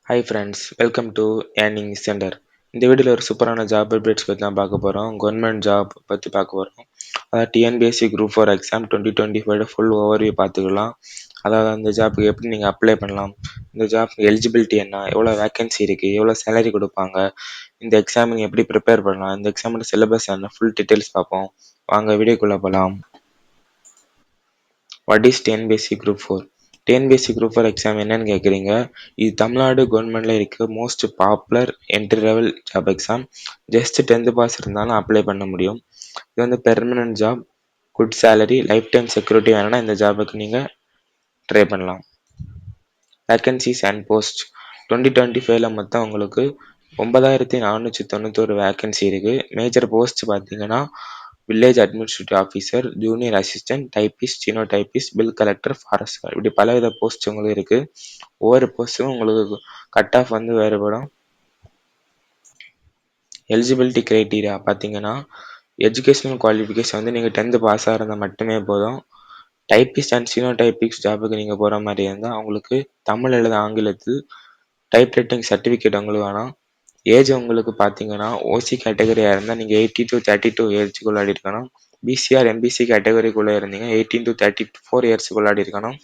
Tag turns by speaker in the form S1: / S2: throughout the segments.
S1: Hi friends, welcome to earning centre. இந்த வீடியோவில் ஒரு சூப்பரான ஜாப் அப்டேட்ஸ் பற்றி தான் பார்க்க போகிறோம். கவர்மெண்ட் ஜாப் பற்றி பார்க்க போகிறோம். அதாவது TNPSC group 4 exam 2025 full overview பார்த்துக்கலாம். அதாவது அந்த ஜாப்புக்கு எப்படி நீங்கள் அப்ளை பண்ணலாம், இந்த ஜாப் எலிஜிபிலிட்டி என்ன, எவ்வளோ வேகன்சி இருக்குது, எவ்வளோ சேலரி கொடுப்பாங்க, இந்த எக்ஸாம் நீங்கள் எப்படி ப்ரிப்பேர் பண்ணலாம், இந்த எக்ஸாமோட சிலபஸ் என்ன, ஃபுல் டீட்டெயில்ஸ் பார்ப்போம். வாங்க வீடியோக்குள்ளே போகலாம். What is TNPSC group 4? TNPSC group 4 exam என்னன்னு கேட்குறீங்க. இது தமிழ்நாடு கவர்மெண்ட்டில் இருக்க most popular entry level job exam. Just 10th pass இருந்தாலும் அப்ளை பண்ண முடியும். இது வந்து permanent job, good salary, life time security வேணும்னா இந்த ஜாபுக்கு நீங்கள் ட்ரை பண்ணலாம். வேக்கன்சிஸ் அண்ட் போஸ்ட் 2025ல மொத்தம் உங்களுக்கு 9491 வேக்கன்சி இருக்குது. மேஜர் போஸ்ட் பார்த்தீங்கன்னா village administrative officer, junior assistant, typist, steno typist, bill collector, forester, இப்படி பலவித போஸ்ட் உங்களுக்கு இருக்குது. ஒவ்வொரு போஸ்ட்டும் உங்களுக்கு கட் ஆஃப் வந்து வேறுபடும். எலிஜிபிலிட்டி க்ரைட்டீரியா பார்த்தீங்கன்னா எஜுகேஷனல் குவாலிஃபிகேஷன் வந்து நீங்கள் 10th பாஸாக இருந்தால் மட்டுமே போதும். டைப்பிஸ்ட் அண்ட் ஸ்டெனோ டைப்பிஸ்ட் ஜாபுக்கு நீங்கள் போகிற மாதிரி இருந்தால் அவங்களுக்கு தமிழ் அல்லது ஆங்கிலத்தில் டைப் ரைட்டிங் சர்டிஃபிகேட் உங்களுக்கு வேணும். ஏஜ் உங்களுக்கு பார்த்தீங்கன்னா ஓசி கேட்டகரியாக இருந்தால் நீங்கள் 18 to 32 ஏஜுக்குள்ளாடி இருக்கணும். பிசிஆர் எம்பிசி கேட்டகரிக்குள்ளே இருந்தீங்க 18 to 34 இயர்ஸுக்குள்ளாடி இருக்கணும்.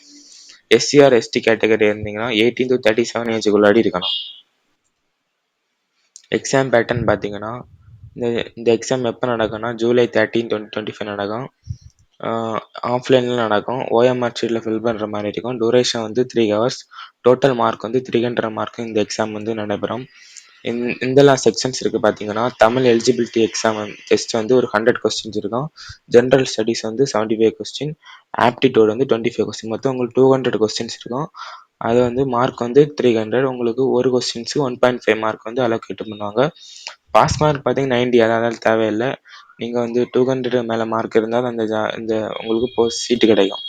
S1: எஸ்சிஆர் எஸ்டி கேட்டகரி இருந்தீங்கன்னா 18 to 37 ஏஜுக்குள்ளாடி இருக்கணும். எக்ஸாம் பேட்டர்ன் பார்த்தீங்கன்னா இந்த இந்த எக்ஸாம் எப்போ நடக்கும்னா ஜூலை 13, 2025 நடக்கும். ஆஃப்லைனில் நடக்கும். ஓஎம்ஆர் ஷீட்டில் ஃபில் பண்ணுற மாதிரி இருக்கும். டூரேஷன் வந்து 3 hours. டோட்டல் மார்க் வந்து 300 மார்க்கு இந்த எக்ஸாம் வந்து நடைபெறும். இந்தெல்லாம் செக்ஷன்ஸ் இருக்குது பார்த்தீங்கன்னா தமிழ் எலிஜிபிலிட்டி எக்ஸாம் டெஸ்ட் வந்து ஒரு 100 கொஸ்டின்ஸ் இருக்கும். ஜென்ரல் ஸ்டடீஸ் வந்து 75 கொஸ்டின், ஆப்டிடியூட் வந்து 25 கொஸ்டின், மொத்தம் உங்களுக்கு 200 கொஸ்டின்ஸ் இருக்கும். அது வந்து மார்க் வந்து 300. உங்களுக்கு ஒரு கொஸ்டின்ஸுக்கு 1.5 மார்க் வந்து அலோகேட் பண்ணுவாங்க. பாஸ் மார்க் பார்த்தீங்கன்னா 90, அதனால் தேவையில்லை. நீங்கள் வந்து 200 மேலே மார்க் இருந்தால் இந்த உங்களுக்கு போஸ்ட் சீட்டு கிடைக்கும்.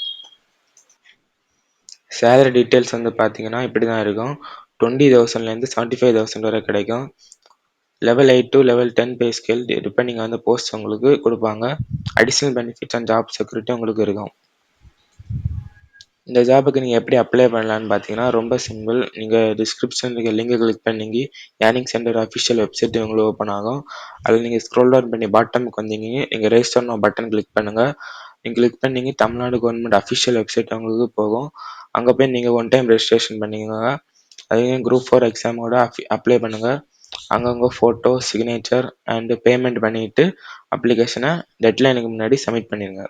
S1: சேலரி டீட்டெயில்ஸ் வந்து பார்த்தீங்கன்னா இப்படி தான் இருக்கும். 20,000லேருந்து 75,000 வரை கிடைக்கும். Level 8 to level 10 pay scale depending on the post உங்களுக்கு கொடுப்பாங்க. Additional benefits and job security உங்களுக்கு இருக்கும். இந்த ஜாபுக்கு நீங்கள் எப்படி அப்ளை பண்ணலான்னு பார்த்தீங்கன்னா ரொம்ப சிம்பிள். நீங்கள் டிஸ்கிரிப்ஷன் இருக்க லிங்கை கிளிக் பண்ணி ஏர்னிங் சென்டர் அஃபிஷியல் வெப்சைட் உங்களுக்கு ஓப்பன் ஆகும். அதில் நீங்கள் ஸ்க்ரோல் டவுன் பண்ணி பாட்டமுக்கு வந்தீங்க, நீங்கள் ரெஜிஸ்டர் நவ் பட்டன் கிளிக் பண்ணுங்கள். நீங்கள் கிளிக் பண்ணி தமிழ்நாடு கவர்மெண்ட் அஃபிஷியல் வெப்சைட் உங்களுக்கு போகும். அங்கே போய் நீங்கள் ஒன் டைம் ரெஜிஸ்ட்ரேஷன் பண்ணிக்கோங்க. அதுவே குரூப் 4 எக்ஸாமோட அப்ளை பண்ணுங்கள். அங்கங்கே ஃபோட்டோ, சிக்னேச்சர் அண்டு பேமெண்ட் பண்ணிவிட்டு அப்ளிகேஷனை டெட்லைனுக்கு முன்னாடி சப்மிட் பண்ணிடுங்க.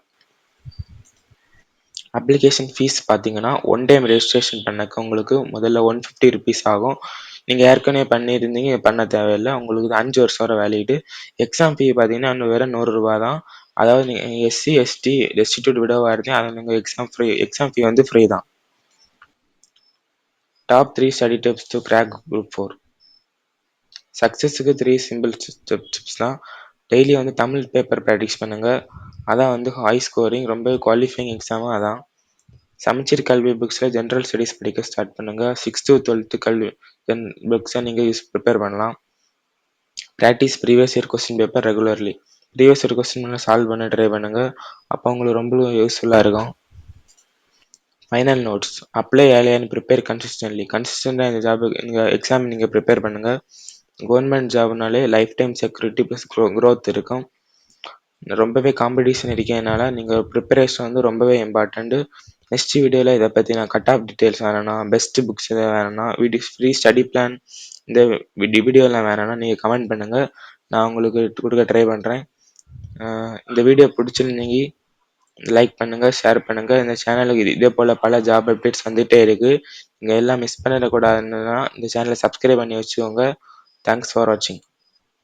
S1: அப்ளிகேஷன் ஃபீஸ் பார்த்தீங்கன்னா ஒன் டைம் ரெஜிஸ்ட்ரேஷன் பண்ணக்கு உங்களுக்கு முதல்ல 150 ருபீஸ் ஆகும். நீங்கள் ஏற்கனவே பண்ணியிருந்தீங்க, பண்ண தேவையில்லை. உங்களுக்கு 5 வருஷம் வரை வேலிடு. எக்ஸாம் ஃபீ பார்த்தீங்கன்னா இன்னும் வேறு 100 ரூபா தான். அதாவது நீங்கள் எஸ்சி எஸ்டி டெஸ்டிடியூட் விடவாக இருந்தீங்க, அதை நீங்கள் எக்ஸாம் ஃபீ வந்து ஃப்ரீ தான். Top 3 study tips to crack group 4. சக்ஸஸுக்கு 3 simple tips தான். டெய்லி வந்து தமிழ் பேப்பர் ப்ராக்டிஸ் பண்ணுங்கள். அதான் வந்து ஹை ஸ்கோரிங், ரொம்ப குவாலிஃபைங் எக்ஸாமும் அதான். சமச்சீர் கல்வி புக்ஸில் ஜென்ரல் ஸ்டடீஸ் படிக்க ஸ்டார்ட் பண்ணுங்கள். 6th to 12th கல்வி புக்ஸை நீங்கள் ப்ரிப்பேர் பண்ணலாம். Practice previous year question paper regularly. Previous year question solve பண்ண ட்ரை பண்ணுங்கள். அப்போ உங்களுக்கு ரொம்ப யூஸ்ஃபுல்லாக இருக்கும். Final notes. Apply early and prepare கன்சிஸ்டண்டாக இந்த ஜாபுக்கு நீங்கள் எக்ஸாம் நீங்கள் ப்ரிப்பேர் பண்ணுங்கள். கவர்மெண்ட் ஜாப்னாலே life time security plus growth இருக்கும். ரொம்பவே காம்படிஷன் இருக்கிறதுனால நீங்கள் ப்ரிப்பரேஷன் வந்து ரொம்பவே இம்பார்ட்டண்ட்டு. நெக்ஸ்ட் வீடியோவில் இதை பற்றி நான் கட் ஆஃப் டீட்டெயில்ஸ் வேணும்னா, பெஸ்ட் புக்ஸ் எதாவது வேணும்னா, ஃப்ரீ ஸ்டடி பிளான் இந்த வீடியோலாம் வேணும்னா நீங்கள் கமெண்ட் பண்ணுங்கள். நான் உங்களுக்கு கொடுக்க ட்ரை பண்ணுறேன். இந்த வீடியோ பிடிச்சிருந்தீங்க லைக் பண்ணுங்கள், ஷேர் பண்ணுங்கள். இந்த சேனலுக்கு இதே போல் பல ஜாப் அப்டேட்ஸ் வந்துகிட்டே இருக்குது. நீங்கள் எல்லாம் மிஸ் பண்ணிடக்கூடாதுன்னா இந்த சேனலை சப்ஸ்கிரைப் பண்ணி வச்சுக்கோங்க. தேங்க்ஸ் ஃபார் வாட்சிங்.